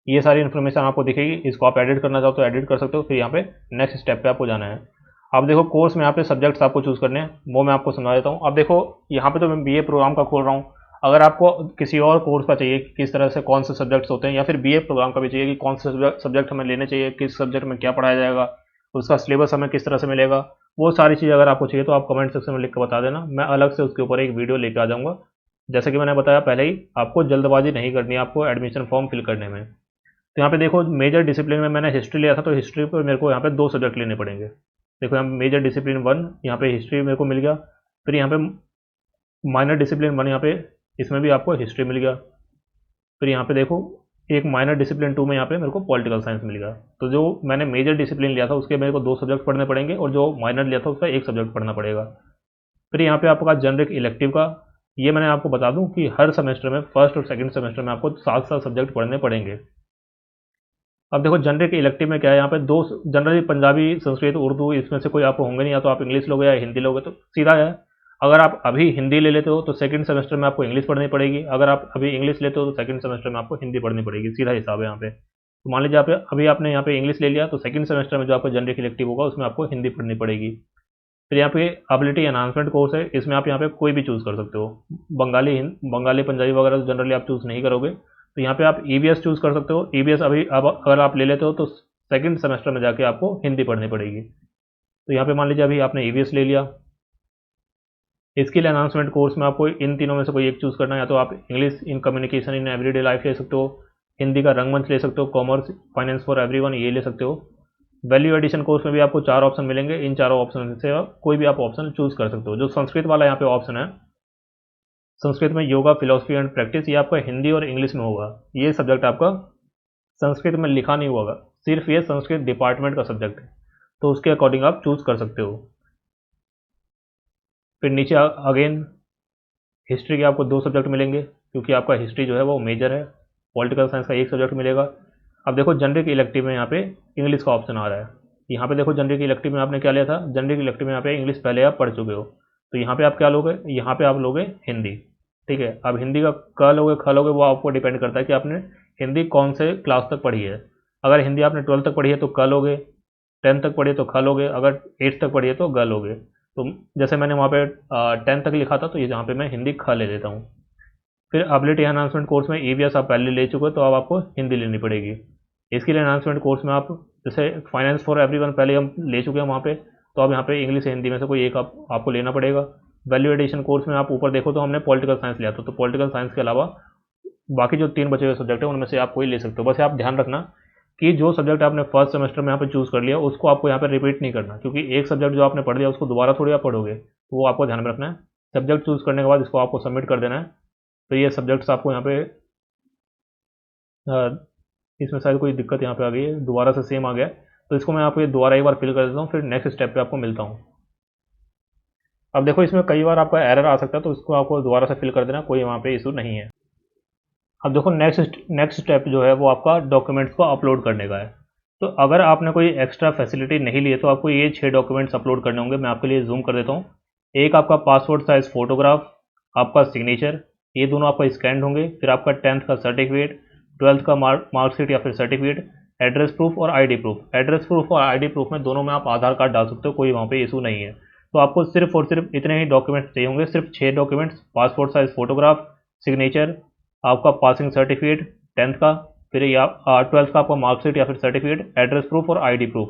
ये सारी इन्फॉर्मेशन आपको दिखेगी, इसको आप एडिट करना चाहो तो एडिट कर सकते हो। फिर यहाँ पे नेक्स्ट स्टेप पे आपको जाना है। अब देखो, कोर्स में यहाँ पे सब्जेक्ट्स आपको चूज़ करने हैं, वो मैं आपको समझा देता हूँ। अब देखो, यहाँ पे तो मैं BA प्रोग्राम का खोल रहा हूँ, अगर आपको किसी और कोर्स का चाहिए कि किस तरह से कौन से सब्जेक्ट्स होते हैं, या फिर BA प्रोग्राम का भी चाहिए कि कौन से सब्जेक्ट हमें लेने चाहिए, किस सब्जेक्ट में क्या पढ़ाया जाएगा, उसका सिलेबस हमें किस तरह से मिलेगा, वो सारी चीज़ अगर आपको चाहिए तो आप कमेंट सेक्शन में लिख कर बता देना, मैं अलग से उसके ऊपर एक वीडियो लेकर आ जाऊँगा। जैसे कि मैंने बताया पहले ही, आपको जल्दबाजी नहीं करनी है आपको एडमिशन फॉर्म फिल करने में। तो यहाँ पे देखो, मेजर डिसिप्लिन में मैंने हिस्ट्री लिया था तो हिस्ट्री पर मेरे को यहाँ पे 2 सब्जेक्ट लेने पड़ेंगे। देखो, यहाँ मेजर डिसिप्लिन 1, यहाँ पे हिस्ट्री मेरे को मिल गया। फिर यहाँ पे माइनर डिसिप्लिन 1, यहाँ पे इसमें भी आपको हिस्ट्री मिल गया। फिर यहाँ पे देखो, एक माइनर डिसिप्लिन 2 में यहाँ पे मेरे को पॉलिटिकल साइंस मिल गया। तो जो मैंने मेजर डिसिप्लिन लिया था उसके मेरे को 2 सब्जेक्ट पढ़ने पड़ेंगे, और जो माइनर लिया था उसका 1 सब्जेक्ट पढ़ना पड़ेगा। फिर यहाँ पे आपका जनरिक इलेक्टिव का, ये मैंने आपको बता दूं कि हर सेमेस्टर में, फर्स्ट और सेकंड सेमेस्टर में आपको 7 सब्जेक्ट पढ़ने पड़ेंगे। अब देखो, जनरिक इलेक्टिव में क्या है, यहाँ पे 2 जनरली पंजाबी, संस्कृत, उर्दू, इसमें से कोई आपको होंगे नहीं, या तो आप इंग्लिश लोगे या हिंदी लोगे, तो सीधा है। अगर आप अभी हिंदी ले लेते हो तो सेकंड सेमेस्टर में आपको इंग्लिश पढ़नी पड़ेगी, अगर आप अभी इंग्लिश लेते हो तो सेकंड सेमेस्टर में आपको हिंदी पढ़नी पड़ेगी, सीधा हिसाब है यहाँ पे। तो मान लीजिए अभी आपने यहाँ पे इंग्लिश ले लिया तो सेकंड सेमेस्टर में जो आपका जनरिक इलेक्टिव होगा उसमें आपको हिंदी पढ़नी पड़ेगी। फिर यहाँ पे एबिलिटी एनहांसमेंट कोर्स है, इसमें आप यहाँ पे कोई भी चूज़ कर सकते हो। बंगाली पंजाबी वगैरह जनरली आप चूज़ नहीं करोगे, तो यहाँ पे आप ईवीएस चूज़ कर सकते हो। ईवीएस अभी अब अगर आप ले लेते हो तो सेकंड सेमेस्टर में जाके आपको हिंदी पढ़नी पड़ेगी। तो यहाँ पे मान लीजिए अभी आपने ईवीएस ले लिया। स्किल एनहांसमेंट कोर्स में आपको इन तीनों में से कोई एक चूज़ करना है, या तो आप English in communication in everyday life ले सकते हो, हिंदी का रंगमंच ले सकते हो, कॉमर्स फाइनेंस फॉर एवरीवन ये ले सकते हो। वैल्यू एडिशन कोर्स में भी आपको 4 ऑप्शन मिलेंगे, इन चारों ऑप्शन से कोई भी आप ऑप्शन चूज़ कर सकते हो। जो संस्कृत वाला यहाँ पे ऑप्शन है, संस्कृत में योगा फिलोसफी एंड प्रैक्टिस, ये आपका हिंदी और इंग्लिश में होगा। ये सब्जेक्ट आपका संस्कृत में लिखा नहीं होगा, सिर्फ ये संस्कृत डिपार्टमेंट का सब्जेक्ट है, तो उसके अकॉर्डिंग आप चूज़ कर सकते हो। फिर नीचे अगेन हिस्ट्री के आपको 2 सब्जेक्ट मिलेंगे, क्योंकि आपका हिस्ट्री जो है वो मेजर है। पॉलिटिकल साइंस का 1 सब्जेक्ट मिलेगा। अब देखो जनरिक इलेक्टिव में यहाँ पे इंग्लिश का ऑप्शन आ रहा है। यहाँ पे देखो जनरिक इलेक्टिव में आपने क्या लिया था, जनरिक इलेक्टिव में यहाँ पे इंग्लिश पहले आप पढ़ चुके हो, तो यहाँ पे आप क्या लोगे, यहाँ पे आप लोगे हिंदी। ठीक है, अब हिंदी का क लोगे ख लोगे, वो आपको डिपेंड करता है कि आपने हिंदी कौन से क्लास तक पढ़ी है। अगर हिंदी आपने 12th तक पढ़ी है तो क लोगे, 10th तक पढ़ी है तो ख लोगे, अगर 8th तक पढ़ी है तो ग लोगे। तो जैसे मैंने वहाँ पे 10th तक लिखा था, तो ये जहाँ पे मैं हिंदी ख ले लेता हूँ। फिर एबिलिटी एनहांसमेंट कोर्स में ईवीएस आप पहले ले चुके हो, तो अब आपको हिंदी लेनी पड़ेगी। स्किल एनहांसमेंट कोर्स में आप जैसे फाइनेंस फॉर एवरीवन पहले हम ले चुके हैं वहाँ पे, तो अब यहाँ पे इंग्लिश या हिंदी में से कोई एक आपको लेना पड़ेगा। वैल्यू एडिशन कोर्स में आप ऊपर देखो तो हमने पॉलिटिकल साइंस लिया था, तो पॉलिटिकल साइंस के अलावा बाकी जो 3 बचे हुए सब्जेक्ट है उनमें से आप कोई ले सकते हो। बस आप ध्यान रखना कि जो सब्जेक्ट आपने फर्स्ट सेमेस्टर में यहाँ पे चूज़ कर लिया उसको आपको यहाँ पे रिपीट नहीं करना, क्योंकि एक सब्जेक्ट जो आपने पढ़ लिया उसको दोबारा थोड़ी आप पढ़ोगे, तो वो आपको ध्यान में रखना है। सब्जेक्ट चूज़ करने के बाद इसको आपको सबमिट कर देना है। तो ये सब्जेक्ट्स आपको यहाँ पे इसमें शायद कोई दिक्कत यहाँ पे आ गई है, दोबारा से सेम आ गया, तो इसको मैं आपको दोबारा एक बार फिल कर देता हूँ, फिर नेक्स्ट स्टेप पे आपको मिलता हूँ। अब देखो इसमें कई बार आपका एरर आ सकता है, तो इसको आपको दोबारा से फिल कर देना, कोई वहाँ पे इशू नहीं है। अब देखो नेक्स्ट स्टेप जो है वो आपका डॉक्यूमेंट्स को अपलोड करने का है। तो अगर आपने कोई एक्स्ट्रा फैसिलिटी नहीं ली है तो आपको ये 6 डॉक्यूमेंट्स अपलोड करने होंगे। मैं आपके लिए जूम कर देता हूँ। एक आपका पासपोर्ट साइज फोटोग्राफ, आपका सिग्नेचर, ये दोनों आपका स्कैंड होंगे। फिर आपका 10th का सर्टिफिकेट, 12th का मार्कशीट या फिर सर्टिफिकेट, एड्रेस प्रूफ और आईडी प्रूफ। एड्रेस प्रूफ और आईडी प्रूफ में दोनों में आप आधार कार्ड डाल सकते हो, कोई वहाँ पे इशू नहीं है। तो आपको सिर्फ और सिर्फ इतने ही डॉक्यूमेंट्स चाहिए होंगे, सिर्फ 6 documents, passport size photograph, signature, आपका पासिंग सर्टिफिकेट 10th का, फिर या 12th का आपका मार्कशीट या फिर सर्टिफिकेट, एड्रेस प्रूफ और आईडी प्रूफ।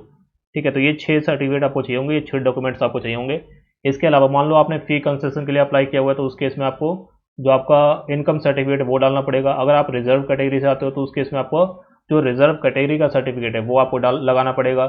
ठीक है, तो ये 6 सर्टिफिकेट आपको चाहिए होंगे, ये 6 डॉक्यूमेंट्स आपको चाहिए होंगे। इसके अलावा मान लो आपने फी कंसेशन के लिए अप्लाई किया हुआ है, तो उस केस में आपको जो आपका इनकम सर्टिफिकेट है वो डालना पड़ेगा। अगर आप रिजर्व कैटेगरी से आते हो तो उस केस में आपको जो रिजर्व कैटेगरी का सर्टिफिकेट है वो आपको लगाना पड़ेगा।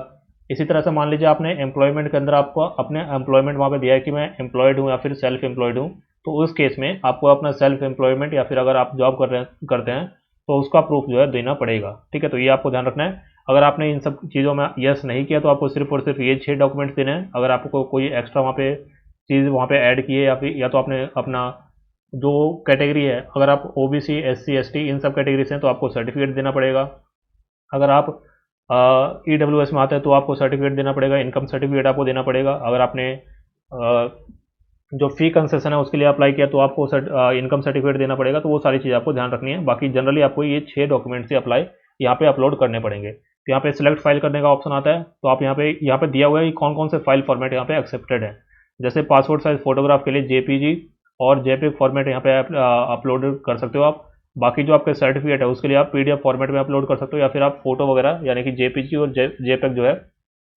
इसी तरह से मान लीजिए आपने एम्प्लॉयमेंट के अंदर आपको अपने एम्प्लॉयमेंट वहाँ पे दिया है कि मैं एम्प्लॉयड हूँ या फिर सेल्फ एम्प्लॉयड हूँ, तो उस केस में आपको अपना सेल्फ एम्प्लॉयमेंट या फिर अगर आप जॉब करते हैं तो उसका प्रूफ जो है देना पड़ेगा। ठीक है, तो ये आपको ध्यान रखना है। अगर आपने इन सब चीज़ों में यस नहीं किया तो आपको सिर्फ और सिर्फ ये 6 डॉक्यूमेंट्स देने हैं। अगर आपको कोई एक्स्ट्रा वहाँ पे चीज़ वहाँ पे ऐड की है या फिर या तो आपने अपना जो कैटेगरी है, अगर आप ओबीसी एससी एसटी इन सब कैटेगरी से हैं तो आपको सर्टिफिकेट देना पड़ेगा। अगर आप ईडब्ल्यूएस में आते हैं तो आपको सर्टिफिकेट देना पड़ेगा, इनकम सर्टिफिकेट आपको देना पड़ेगा। अगर आपने जो फ़ी कंसेशन है उसके लिए अप्लाई किया तो आपको इनकम सर्टिफिकेट देना पड़ेगा। तो वो सारी चीज़ आपको ध्यान रखनी है। बाकी जनरली आपको ये 6 डॉक्यूमेंट से अप्लाई यहाँ पे अपलोड करने पड़ेंगे। तो यहाँ पे सिलेक्ट फाइल करने का ऑप्शन आता है, तो आप यहाँ पे दिया हुआ है कि कौन कौन से फाइल फॉर्मेट यहाँ पे एक्सेप्टेड है। जैसे पासपोर्ट साइज फोटोग्राफ के लिए जेपीजी और जेपीग फॉर्मेट यहाँ पे अपलोड कर सकते हो आप। बाकी जो आपके सर्टिफिकेट है उसके लिए आप पीडीएफ फॉर्मेट में अपलोड कर सकते हो, या फिर आप फोटो वगैरह यानी कि जेपीजी और जेपीग जो है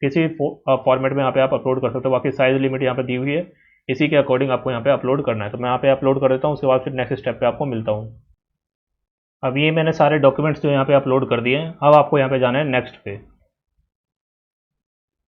किसी फॉर्मेट में यहाँ पे आप अपलोड कर सकते हो। बाकी साइज लिमिट यहाँ पे दी हुई है, इसी के अकॉर्डिंग आपको यहाँ पे अपलोड करना है। तो मैं यहाँ पे अपलोड कर देता हूँ, उसके बाद फिर नेक्स्ट स्टेप पे आपको मिलता हूँ। अब ये मैंने सारे डॉक्यूमेंट्स जो यहाँ पे अपलोड कर दिए हैं। अब आपको यहाँ पे जाना है नेक्स्ट पे।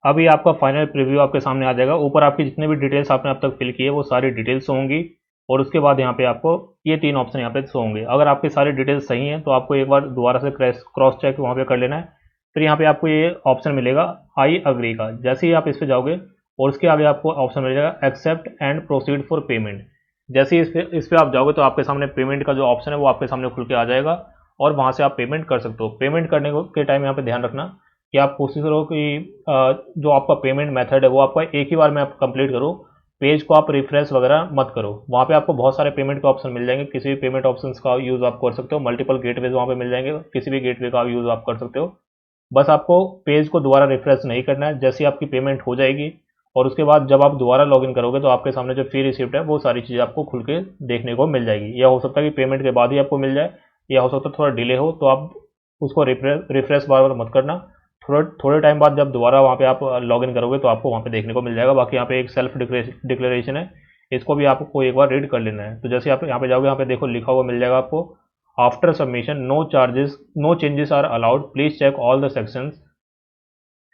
अभी आपका फाइनल प्रीव्यू आपके सामने आ जाएगा। ऊपर आपकी जितने भी डिटेल्स आपने अब तक फिल किए वो सारी डिटेल्स होंगी, और उसके बाद यहाँ पे आपको ये 3 ऑप्शन यहाँ पे शो होंगे। अगर आपकी सारी डिटेल्स सही हैं तो आपको एक बार दोबारा से क्रॉस चेक वहाँ पे कर लेना है। फिर यहाँ पे आपको ये ऑप्शन मिलेगा आई अग्री का। जैसे ही आप इस पर जाओगे और उसके आगे आपको ऑप्शन मिलेगा accept and proceed for payment. जैसे ही इस पर आप जाओगे तो आपके सामने पेमेंट का जो ऑप्शन है वो आपके सामने खुल के आ जाएगा, और वहाँ से आप पेमेंट कर सकते हो। पेमेंट करने के टाइम यहाँ पे ध्यान रखना कि आप कोशिश करो कि जो आपका पेमेंट मेथड है वो आपका एक ही बार में आप कंप्लीट करो। पेज को आप रिफ्रेश वगैरह मत करो। वहाँ पे आपको बहुत सारे पेमेंट के ऑप्शन मिल जाएंगे, किसी भी पेमेंट ऑप्शन का यूज़ आप कर सकते हो। मल्टीपल गेटवेज वहाँ पे मिल जाएंगे, किसी भी गेटवे का यूज़ आप कर सकते हो। बस आपको पेज को दोबारा रिफ्रेश नहीं करना है। जैसे आपकी पेमेंट हो जाएगी और उसके बाद जब आप दोबारा लॉगिन करोगे तो आपके सामने जो फी रिसिप्ट है वो सारी चीज़ें आपको खुल के देखने को मिल जाएगी। या हो सकता है कि पेमेंट के बाद ही आपको मिल जाए, या हो सकता है थोड़ा डिले हो, तो आप उसको रिफ्रेश बार बार मत करना। थोड़े टाइम बाद जब दोबारा वहाँ पे आप लॉगिन करोगे तो आपको वहाँ पे देखने को मिल जाएगा। बाकी यहाँ पे एक सेल्फ डिक्लेरेशन है, इसको भी आपको एक बार रीड कर लेना है। तो जैसे आप यहाँ पे जाओगे, यहाँ पे देखो लिखा हुआ मिल जाएगा आपको, after submission no changes are allowed, please check all the sections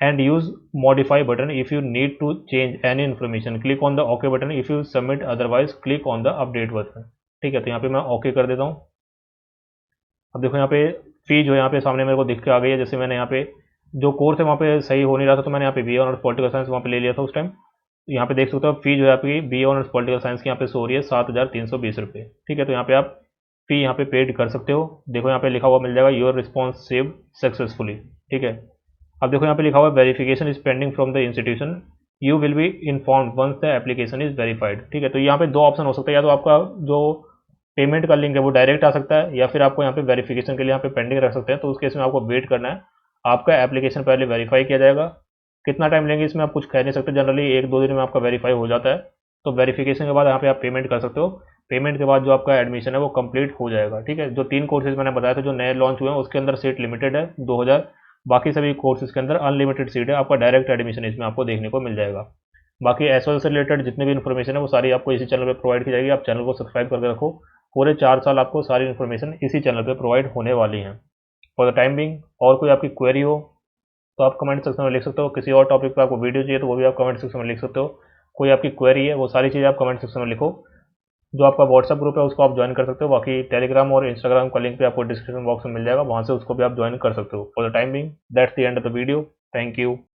and use modify button if you need to change any information, click on the ok button if you submit, otherwise click on the update button। ठीक है, तो यहाँ पे मैं okay कर देता हूँ। अब देखो यहाँ पे फी जो यहाँ पे सामने मेरे को दिख के आ गई है। जैसे मैंने यहाँ पे जो कोर्स है वहाँ पे सही हो नहीं रहा था, तो मैंने यहाँ पे बी ऑनर्स पॉलिटिकल साइंस वहाँ पे ले लिया था उस टाइम। यहाँ पे देख सकते हो फी जो है आपकी बी ऑनर्स पॉलिटिकल साइंस की यहाँ पे सो रही है 7,320 रुपये। ठीक है, तो यहाँ पे आप फी यहाँ पे पेड कर सकते हो। देखो यहाँ पे लिखा हुआ मिल जाएगा योर रिस्पॉन्स सेव सक्सेसफुली। ठीक है, अब देखो यहाँ पे लिखा हुआ है verification is pending from the institution, you will be informed once the application is verified. ठीक है, तो यहाँ पे दो ऑप्शन हो सकते हैं, या तो आपका जो पेमेंट का लिंक है वो डायरेक्ट आ सकता है, या फिर आपको यहाँ पे वेरिफिकेशन के लिए यहाँ पे पेंडिंग रख सकते हैं। तो उस केस में आपको वेट करना है, आपका एप्लीकेशन पहले वेरीफाई किया जाएगा। कितना टाइम लेंगे इसमें आप कुछ कह नहीं सकते, जनरली 1-2 दिन में आपका वेरीफाई हो जाता है। तो वेरिफिकेशन के बाद यहाँ पे आप पेमेंट कर सकते हो। पेमेंट के बाद जो आपका एडमिशन है वो कंप्लीट हो जाएगा। ठीक है, जो 3 कोर्सेज मैंने बताया था जो नए लॉन्च हुए हैं उसके अंदर सीट लिमिटेड है 2000, बाकी सभी कोर्सेज के अंदर अनलिमिटेड सीट है। आपका डायरेक्ट एडमिशन इसमें आपको देखने को मिल जाएगा। बाकी एसओएल से रिलेटेड जितनी भी इन्फॉर्मेशन है वो सारी आपको इसी चैनल पे प्रोवाइड की जाएगी। आप चैनल को सब्सक्राइब करके रखो, पूरे 4 साल आपको सारी इन्फॉर्मेशन इसी चैनल पे प्रोवाइड होने वाली हैं। फॉर द टाइम बिंग, और कोई आपकी क्वेरी हो तो आप कमेंट सेक्शन में लिख सकते हो। किसी और टॉपिक पर आपको वीडियो चाहिए तो वो भी आप कमेंट सेक्शन में लिख सकते हो। कोई आपकी क्वेरी है वो सारी चीज़ें आप कमेंट सेक्शन में लिखो। जो आपका व्हाट्सअप ग्रुप है उसको आप ज्वाइन कर सकते हो। बाकी टेलीग्राम और इंस्टाग्राम का लिंक भी आपको डिस्क्रिप्शन बॉक्स में मिल जाएगा, वहाँ से उसको भी आप ज्वाइन कर सकते हो। For the time being that's the end of the video. Thank you.